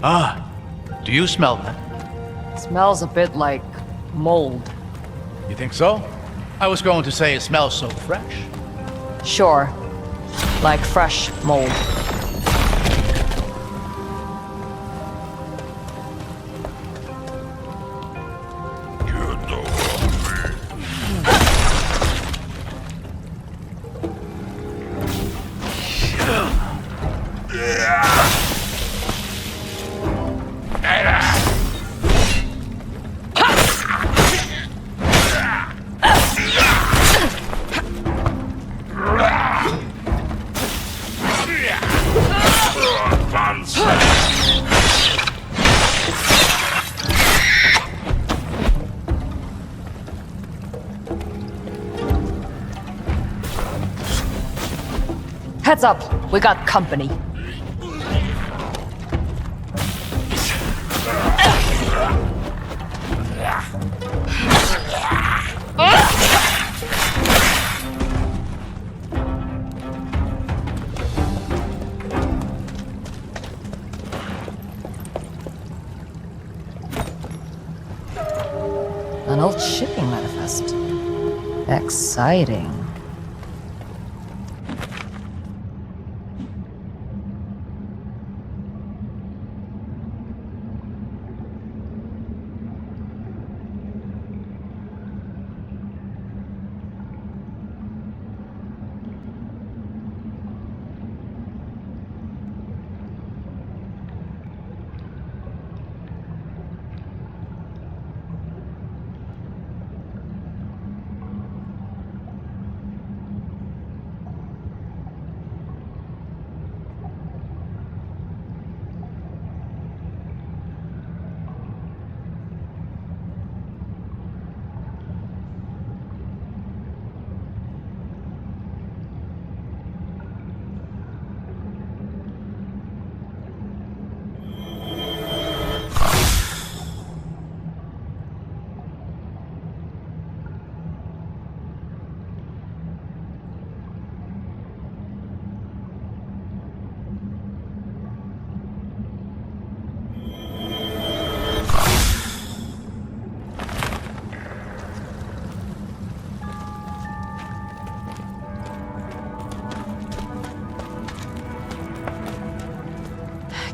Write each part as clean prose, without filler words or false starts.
Ah, do you smell that? Smells a bit like mold. You think so? I was going to say it smells so fresh. Sure. Like fresh mold. Heads up, we got company. An old shipping manifest. Exciting.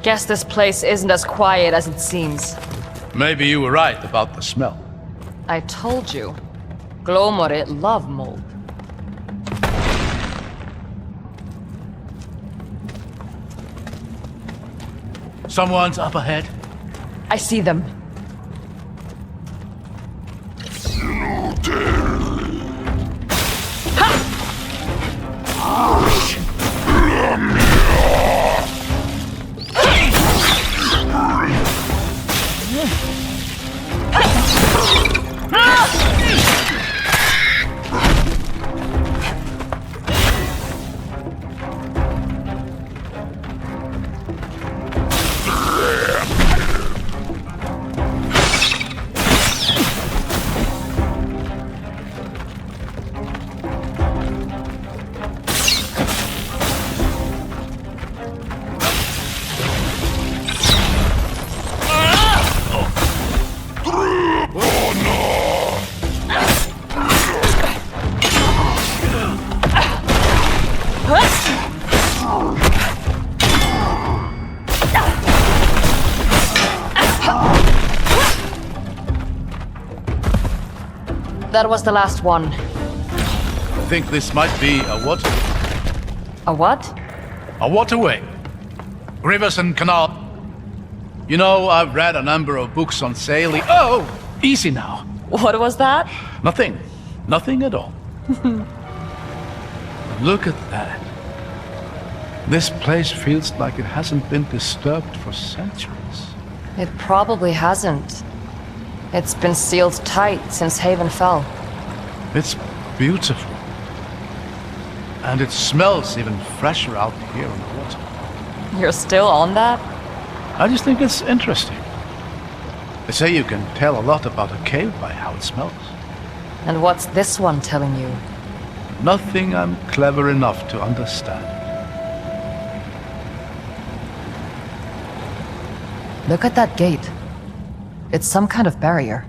Guess this place isn't as quiet as it seems. Maybe you were right about the smell. I told you. Glomore love mold. Someone's up ahead. I see them. That was the last one. I think this might be a waterway. A what? A waterway. Rivers and canal. You know, I've read a number of books on sailing. Oh, easy now. What was that? Nothing. Nothing at all. Look at that. This place feels like it hasn't been disturbed for centuries. It probably hasn't. It's been sealed tight since Haven fell. It's beautiful. And it smells even fresher out here on the water. You're still on that? I just think it's interesting. They say you can tell a lot about a cave by how it smells. And what's this one telling you? Nothing I'm clever enough to understand. Look at that gate. It's some kind of barrier.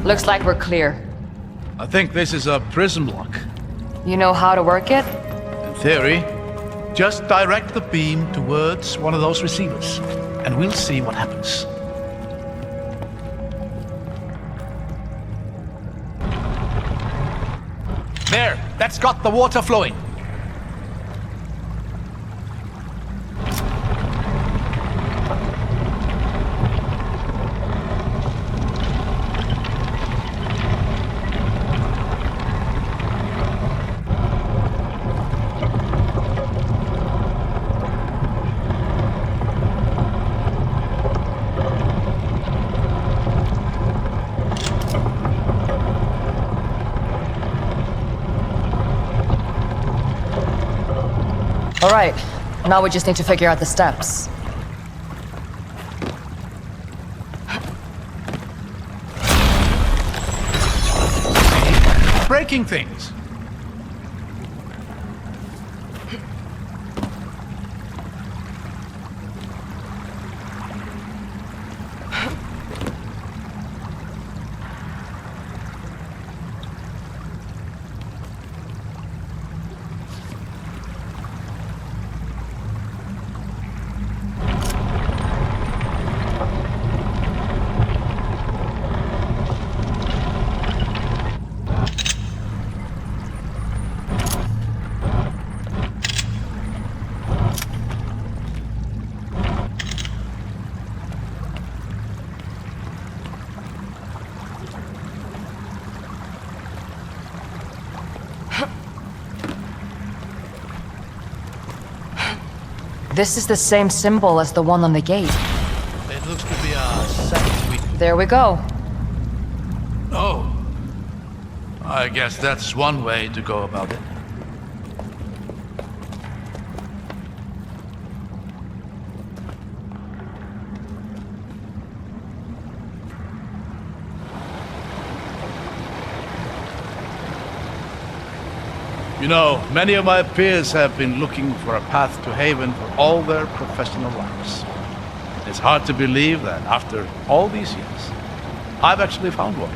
Looks like we're clear. I think this is a prism lock. You know how to work it? In theory, just direct the beam towards one of those receivers, and we'll see what happens. There, that's got the water flowing. All right, now we just need to figure out the steps. Breaking things. This is the same symbol as the one on the gate. It looks to be a second week. There we go. Oh. I guess that's one way to go about it. You know, many of my peers have been looking for a path to Haven for all their professional lives. It's hard to believe that after all these years, I've actually found one.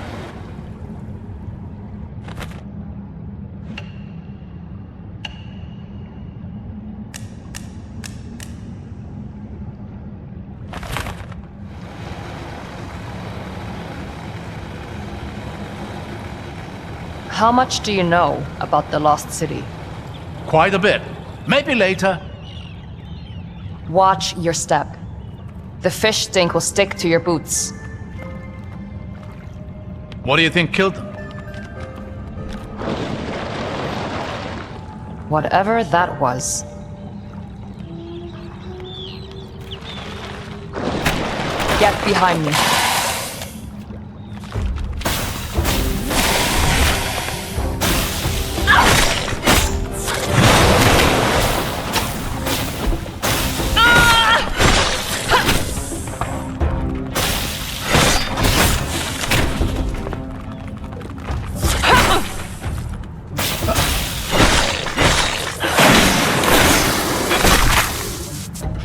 How much do you know about the Lost City? Quite a bit. Maybe later. Watch your step. The fish stink will stick to your boots. What do you think killed them? Whatever that was. Get behind me.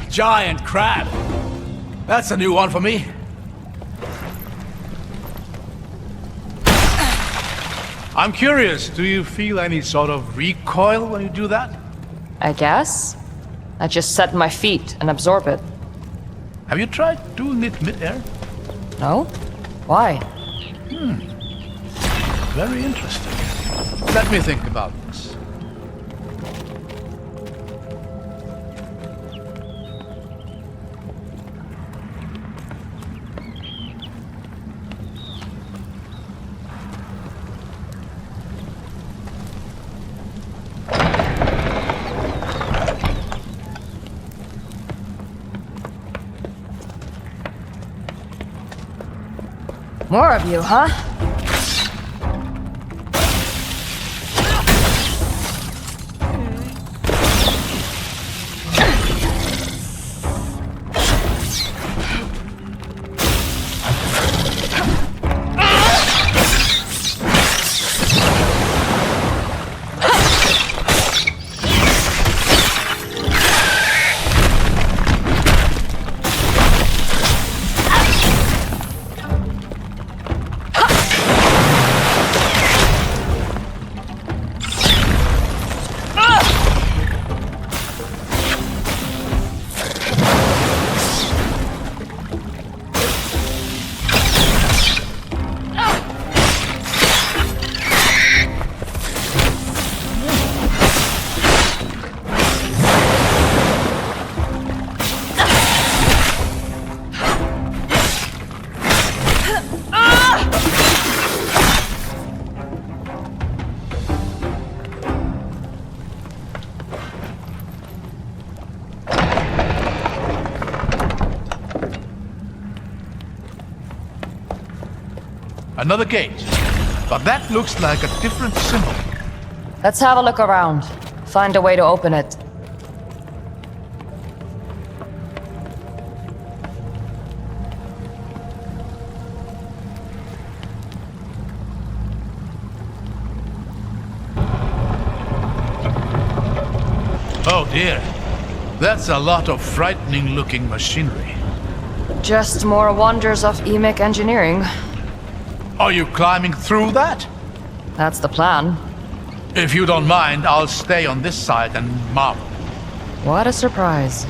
Giant crab. That's a new one for me. I'm curious, do you feel any sort of recoil when you do that? I guess. I just set my feet and absorb it. Have you tried doing it mid-air? No? Why? Very interesting. Let me think about this. More of you, huh? Another gate. But that looks like a different symbol. Let's have a look around. Find a way to open it. Oh dear. That's a lot of frightening-looking machinery. Just more wonders of EMIC engineering. Are you climbing through that? That's the plan. If you don't mind, I'll stay on this side and marvel. What a surprise.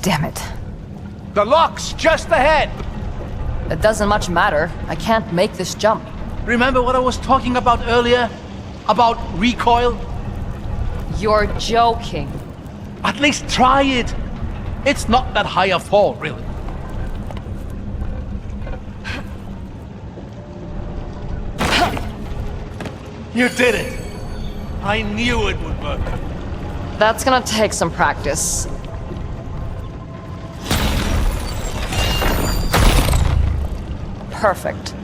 Damn it. The lock's just ahead! It doesn't much matter. I can't make this jump. Remember what I was talking about earlier? About recoil? You're joking. At least try it. It's not that high a fall, really. You did it! I knew it would work. That's gonna take some practice. Perfect.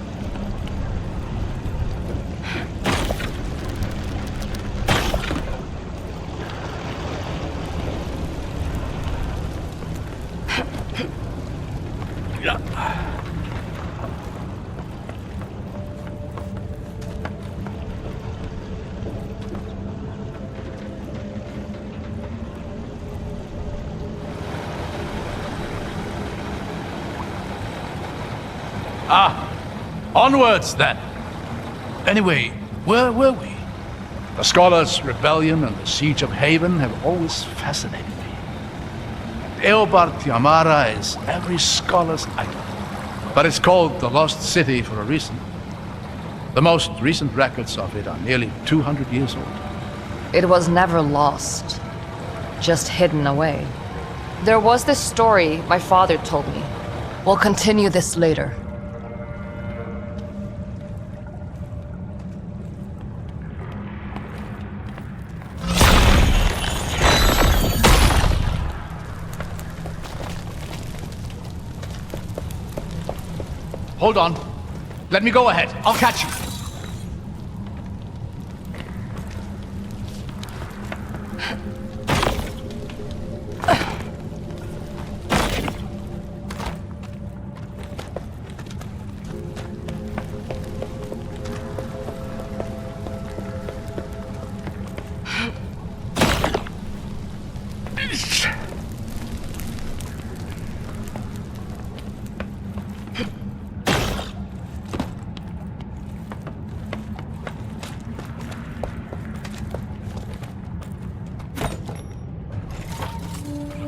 Onwards, then. Anyway, where were we? The Scholars' Rebellion and the Siege of Haven have always fascinated me. Eobard Yamara is every scholar's idol. But it's called the Lost City for a reason. The most recent records of it are nearly 200 years old. It was never lost. Just hidden away. There was this story my father told me. We'll continue this later. hold on. Let me go ahead. I'll catch you.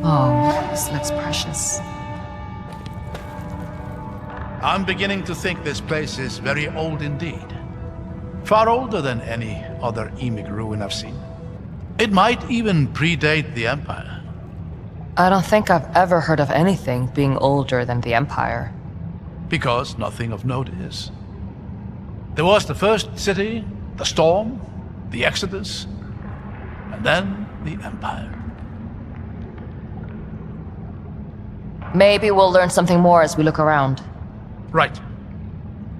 Oh, this looks precious. I'm beginning to think this place is very old indeed. Far older than any other Emig ruin I've seen. It might even predate the Empire. I don't think I've ever heard of anything being older than the Empire. Because nothing of note is. There was the first city, the storm, the Exodus, and then the Empire. Maybe we'll learn something more as we look around. Right.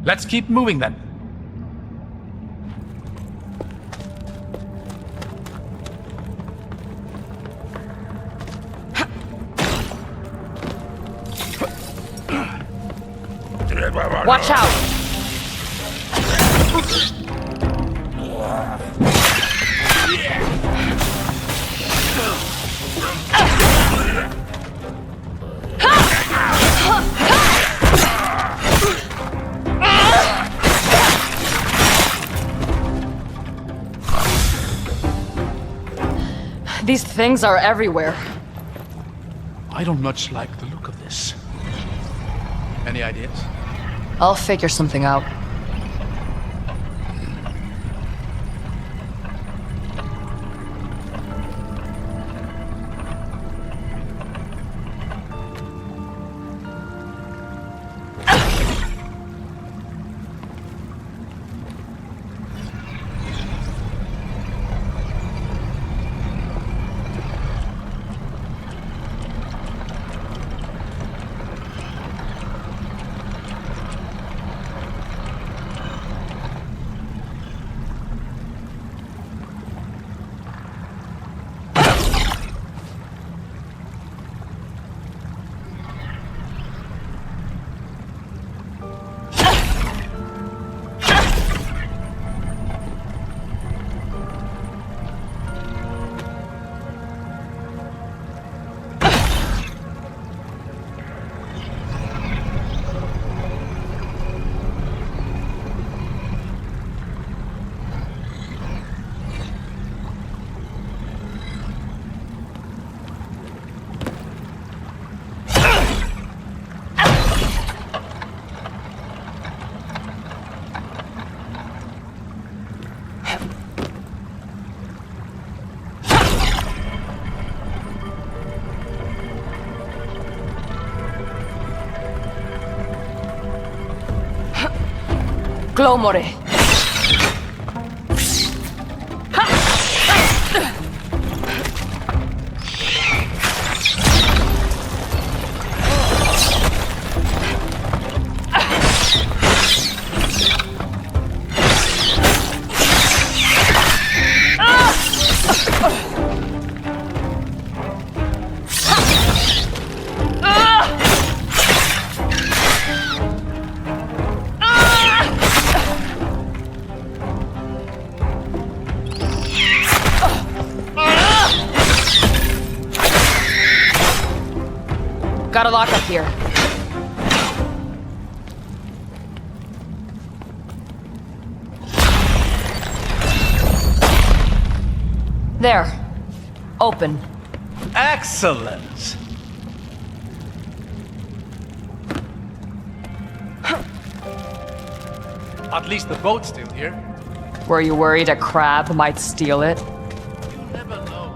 Let's keep moving then. Watch out! These things are everywhere. I don't much like the look of this. Any ideas? I'll figure something out. Glomore. Got a lock up here. There. Open. Excellent! At least the boat's still here. Were you worried a crab might steal it? You never know.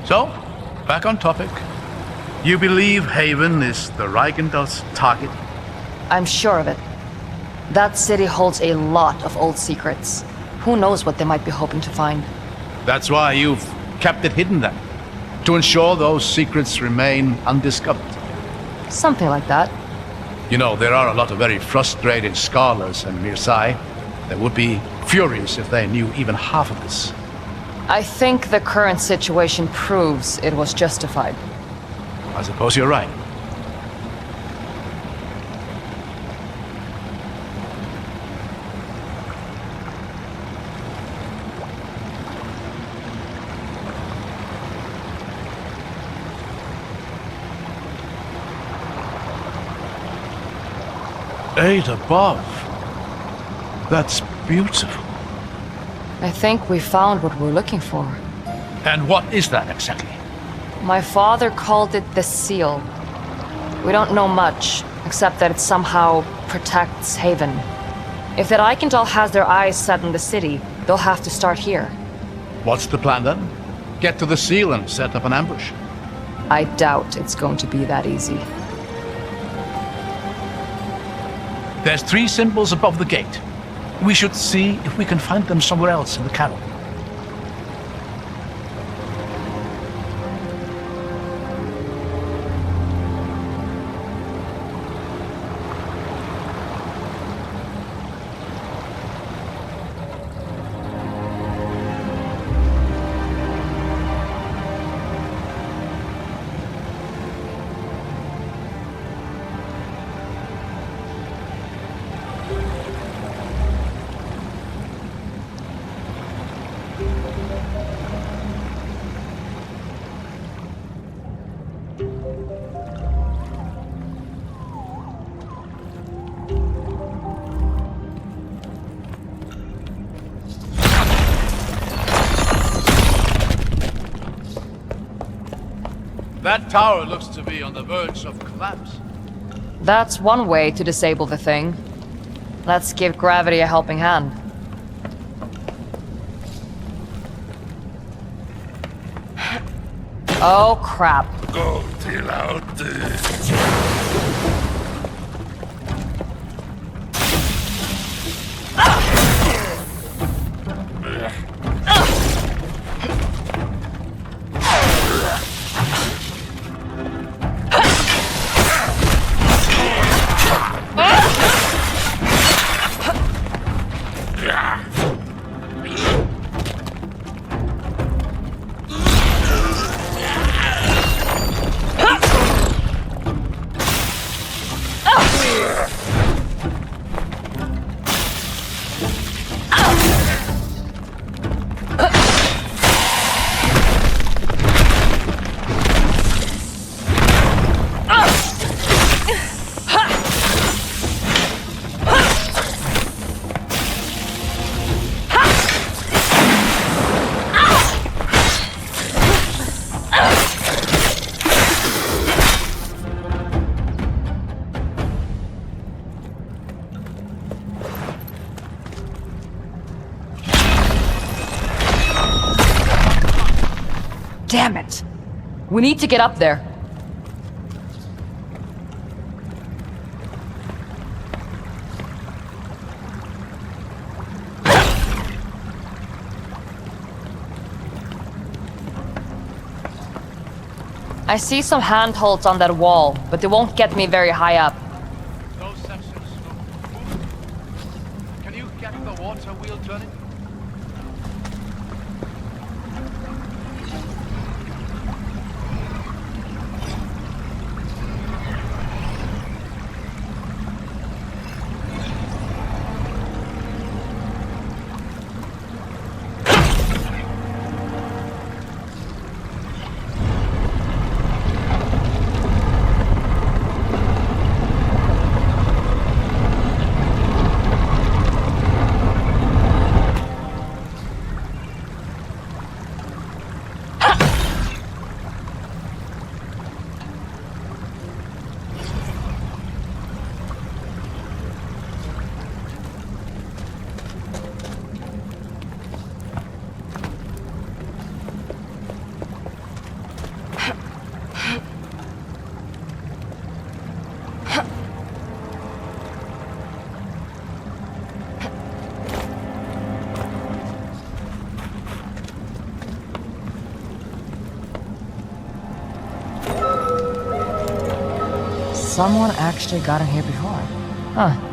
So, back on topic. You believe Haven is the Reichental's target? I'm sure of it. That city holds a lot of old secrets. Who knows what they might be hoping to find? That's why you've kept it hidden then. To ensure those secrets remain undiscovered. Something like that. You know, there are a lot of very frustrated scholars in Mirsai. They would be furious if they knew even half of this. I think the current situation proves it was justified. I suppose you're right. Eight above. That's beautiful. I think we found what we're looking for. And what is that exactly? My father called it the Seal. We don't know much, except that it somehow protects Haven. If that Eichendal has their eyes set on the city, they'll have to start here. What's the plan then? Get to the seal and set up an ambush. I doubt it's going to be that easy. There's 3 symbols above the gate. We should see if we can find them somewhere else in the carol. That tower looks to be on the verge of collapse. That's one way to disable the thing. Let's give gravity a helping hand. Oh, crap. Go till out. Damn it! We need to get up there. I see some handholds on that wall, but they won't get me very high up. Those sections look moving. Can you get the water wheel turning? someone actually got in here before. Huh.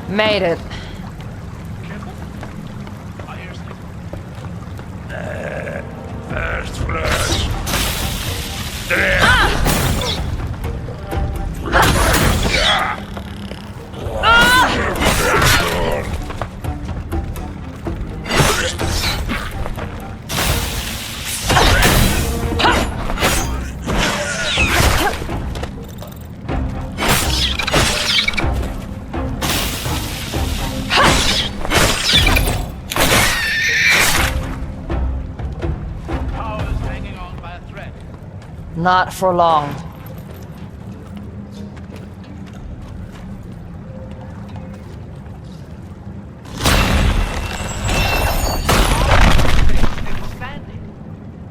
Made it. Careful. I hear something. First flush. Not for long.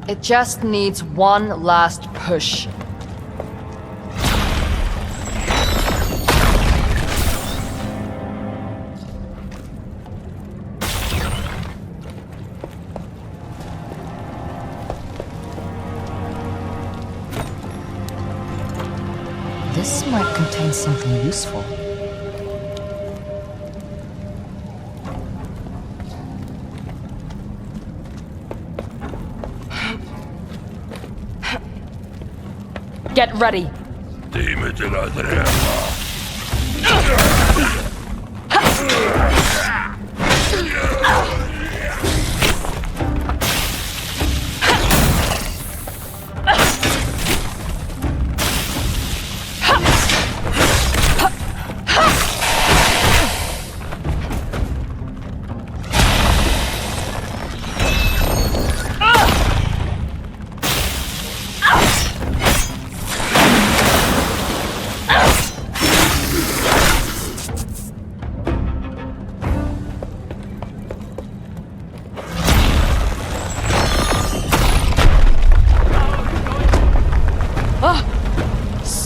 It just needs one last push. This might contain something useful. Get ready. Dime te la trema.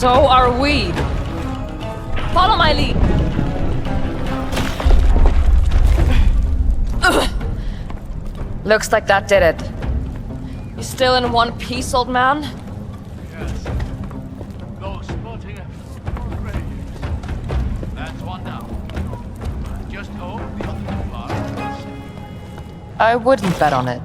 So are we. Follow my lead. Looks like that did it. You still in one piece, old man? Yes. Go spotting already. That's one down. I just hope the other two are. I wouldn't bet on it.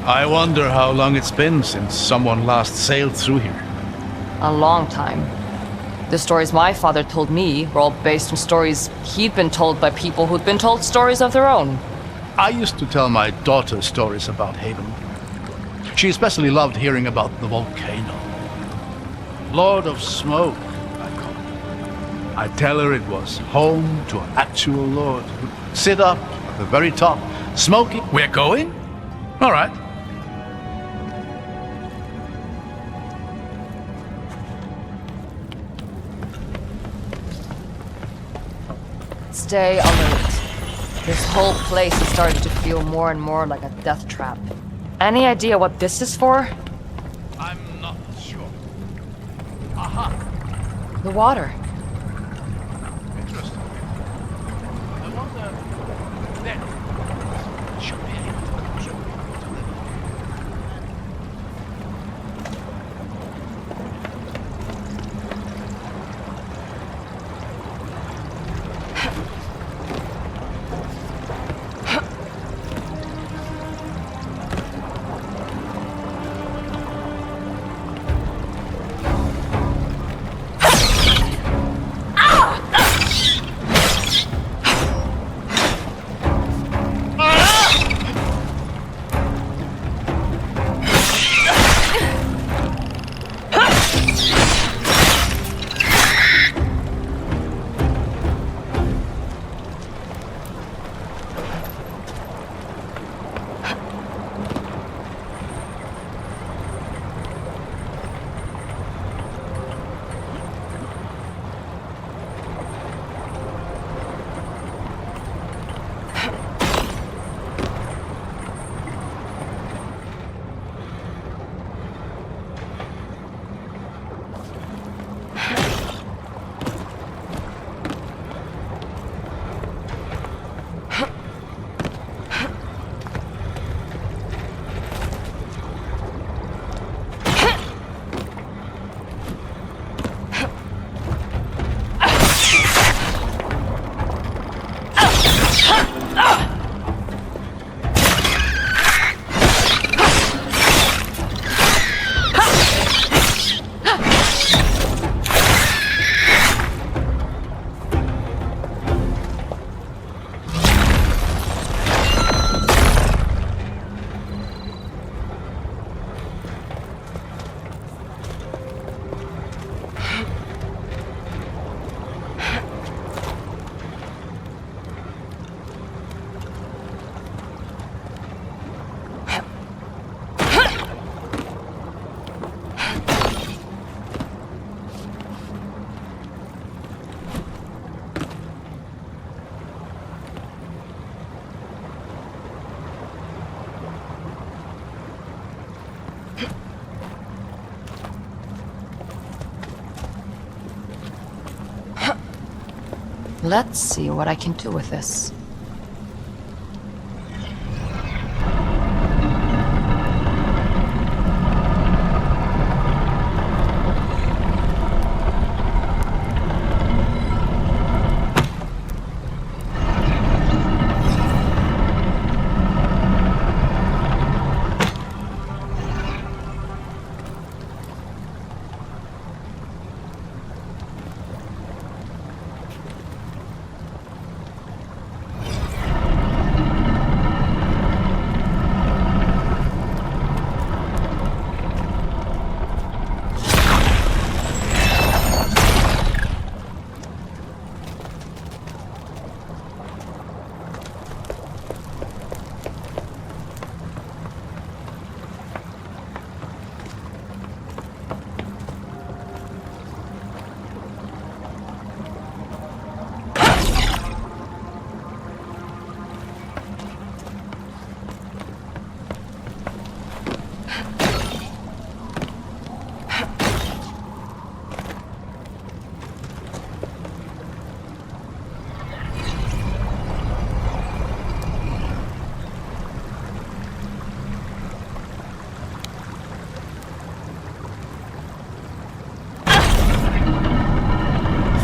I wonder how long it's been since someone last sailed through here. A long time. The stories my father told me were all based on stories he'd been told by people who'd been told stories of their own. I used to tell my daughter stories about Haven. She especially loved hearing about the volcano. Lord of Smoke, I call it. I tell her it was home to an actual lord who'd sit up at the very top, smoking. We're going? All right. Stay alert. This whole place is starting to feel more and more like a death trap. Any idea what this is for? I'm not sure. Aha! The water. Interesting. I wonder. There. Should be able to Let's see what I can do with this.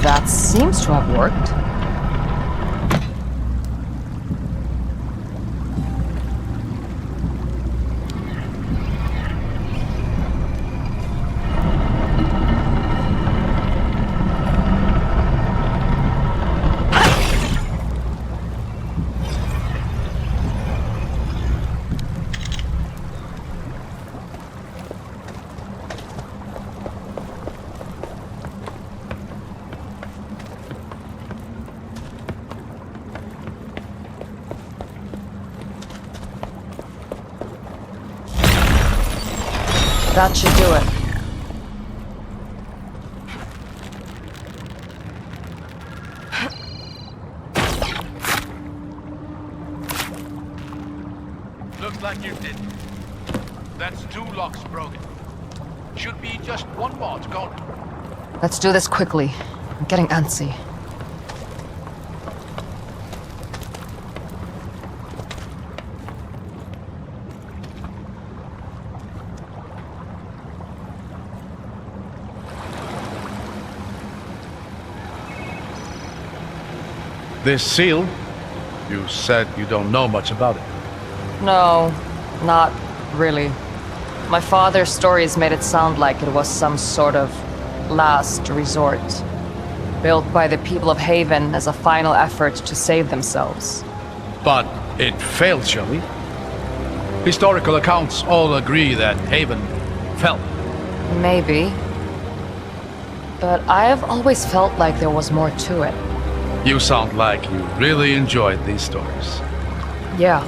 That seems to have worked. That should do it. Looks like you did. That's 2 locks broken. Should be just one more to go. Let's do this quickly. I'm getting antsy. This seal, you said you don't know much about it. No, not really. My father's stories made it sound like it was some sort of last resort, built by the people of Haven as a final effort to save themselves. But it failed, surely? Historical accounts all agree that Haven fell. Maybe. But I have always felt like there was more to it. You sound like you really enjoyed these stories. Yeah.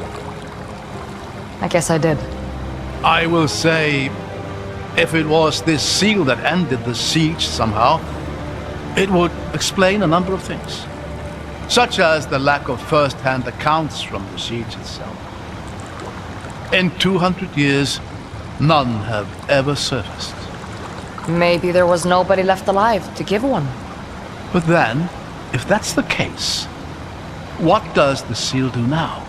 I guess I did. I will say, if it was this seal that ended the siege somehow, it would explain a number of things. Such as the lack of first-hand accounts from the siege itself. In 200 years, none have ever surfaced. Maybe there was nobody left alive to give one. But then, if that's the case, what does the seal do now?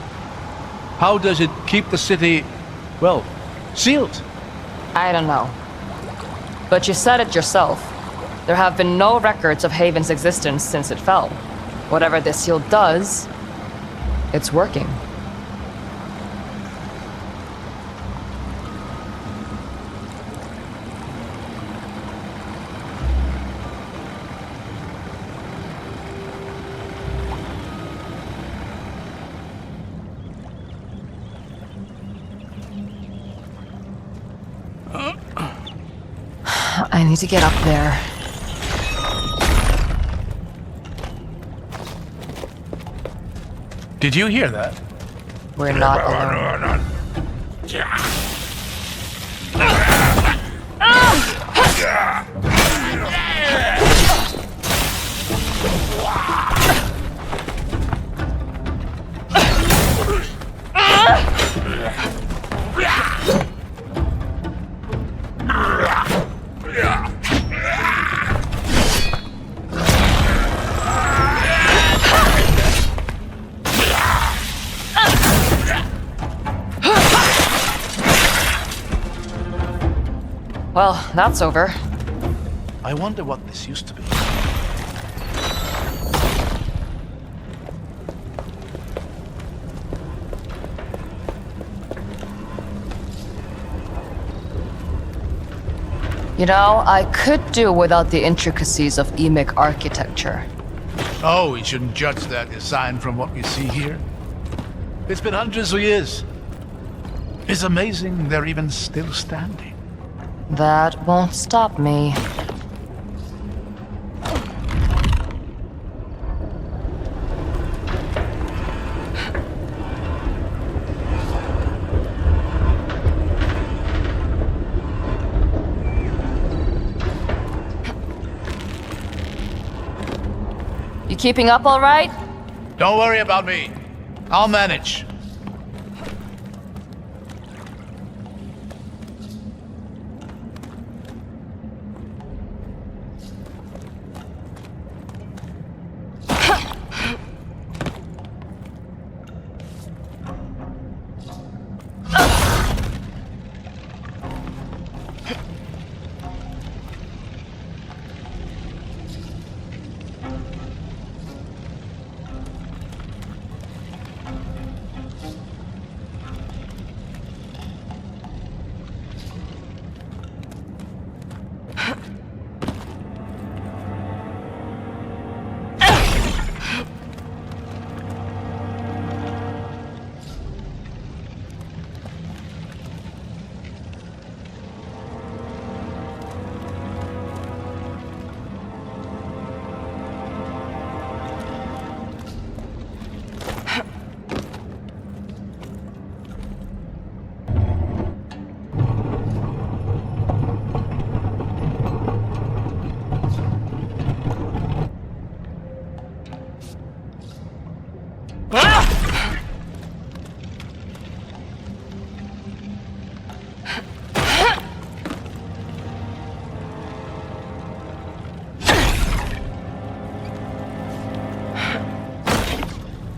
How does it keep the city, well, sealed? I don't know. But you said it yourself. There have been no records of Haven's existence since it fell. Whatever this seal does, it's working. I need to get up there. Did you hear that? We're not alone. Well, that's over. I wonder what this used to be. You know, I could do without the intricacies of EMIC architecture. Oh, we shouldn't judge that design from what we see here. It's been hundreds of years. It's amazing they're even still standing. That won't stop me. You keeping up all right? Don't worry about me. I'll manage.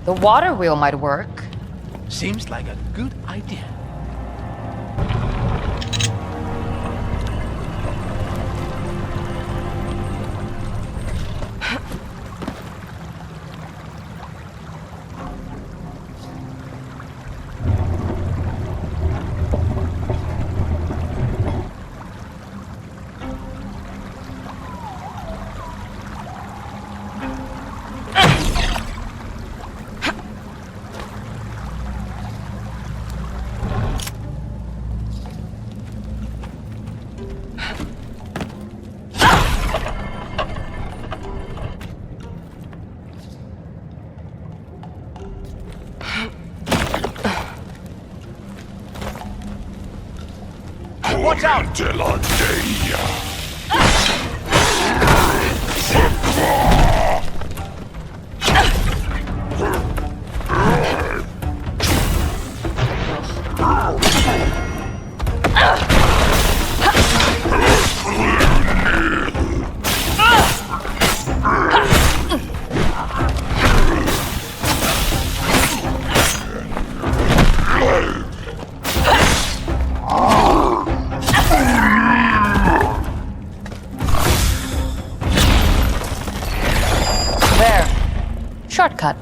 The water wheel might work. Seems like a good idea. Watch out! Shortcut.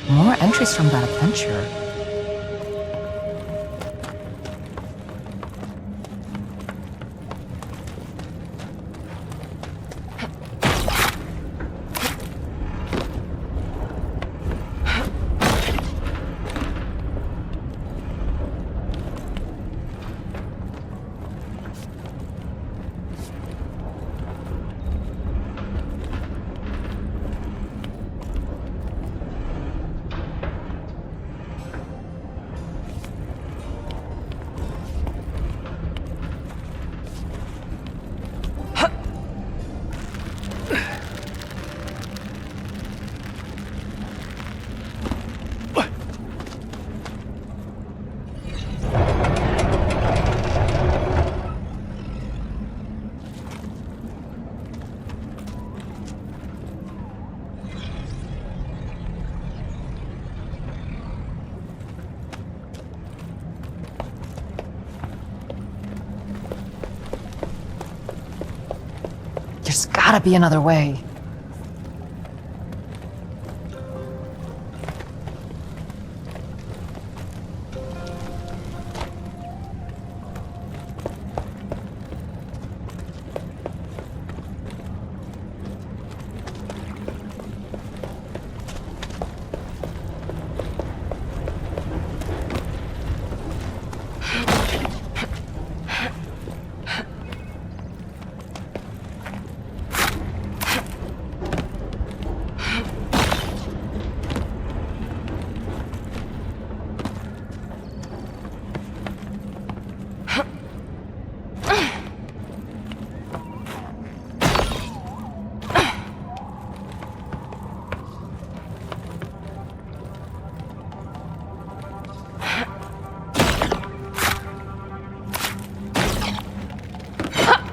More entries from that adventure. gotta be another way.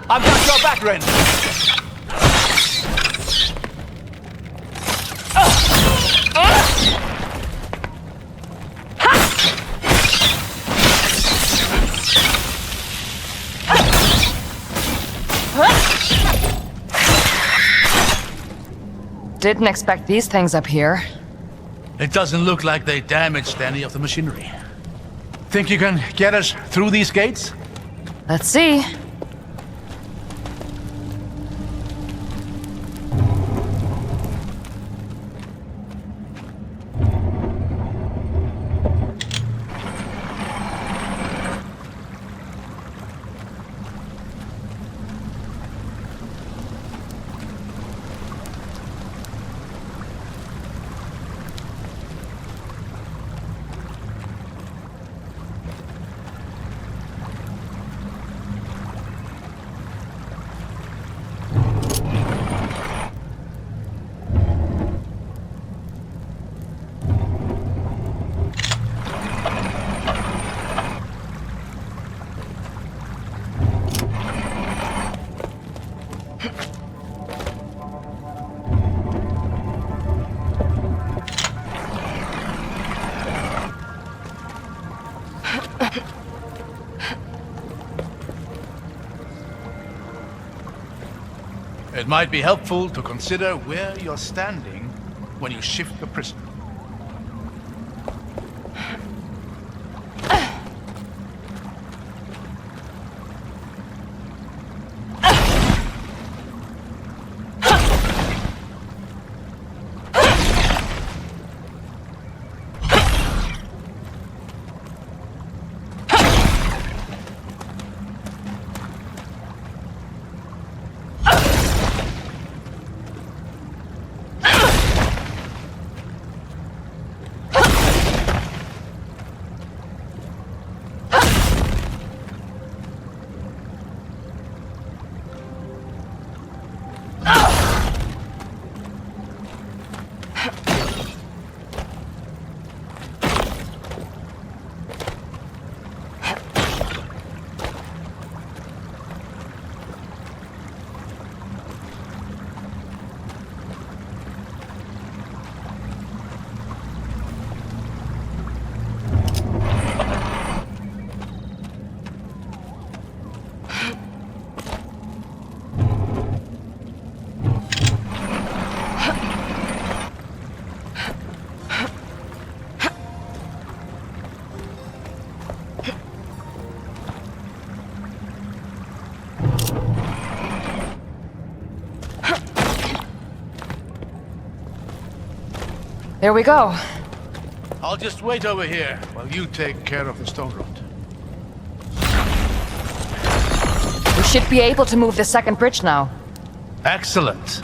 I've got your back, Ren. Didn't expect these things up here. It doesn't look like they damaged any of the machinery. Think you can get us through these gates? Let's see. It might be helpful to consider where you're standing when you shift the prism. There we go. I'll just wait over here while you take care of the stone rod. We should be able to move the second bridge now. Excellent.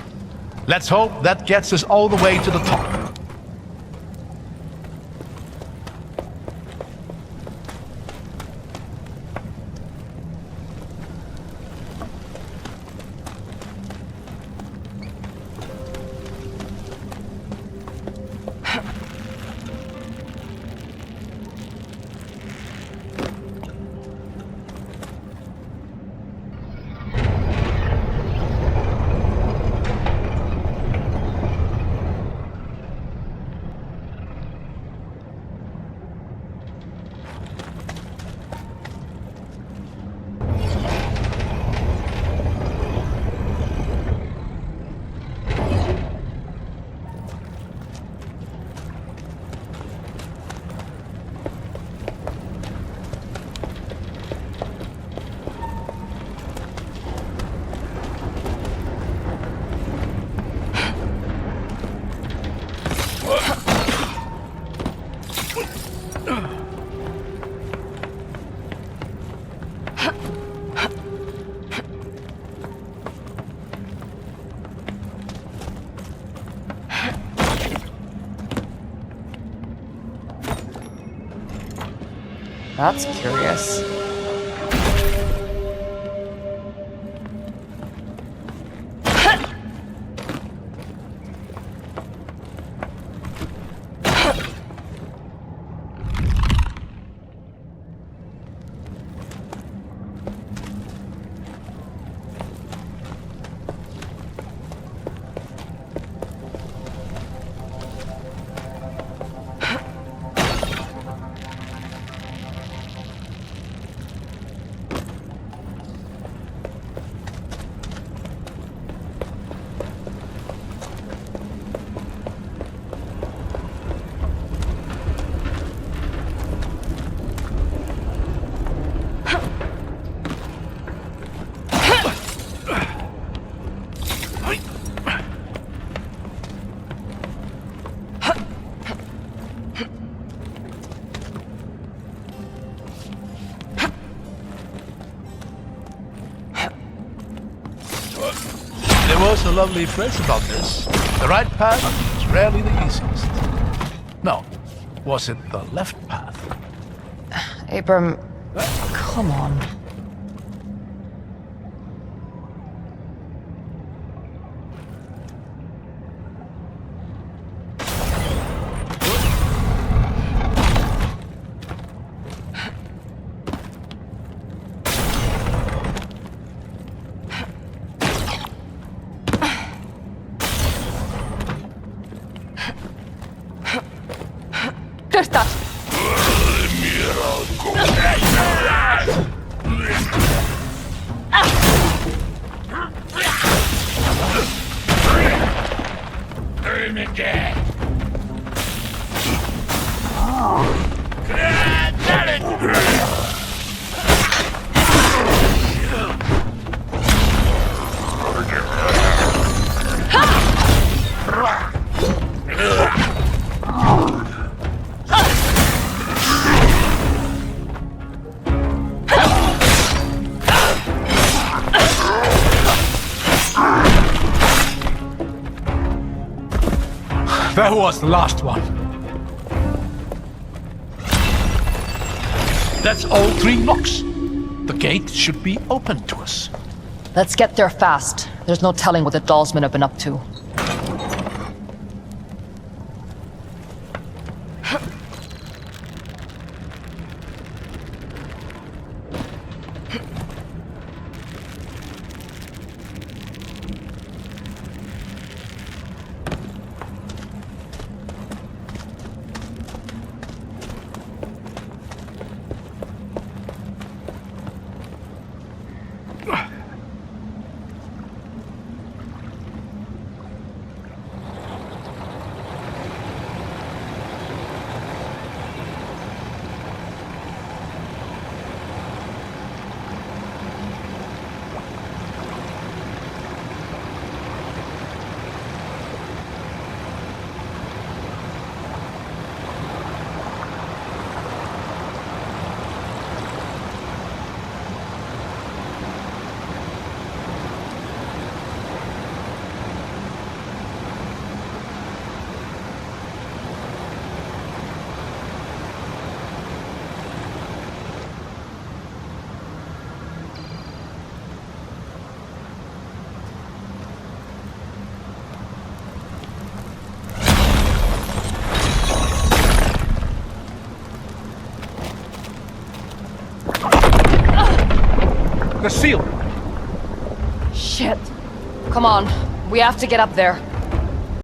Let's hope that gets us all the way to the top. That's curious. There was a lovely phrase about this. The right path is rarely the easiest. No, was it the left path? Abram, come on. Tystas! That was the last one. That's all 3 locks. The gate should be open to us. Let's get there fast. There's no telling what the Dollsmen have been up to. The seal! Shit. Come on. We have to get up there.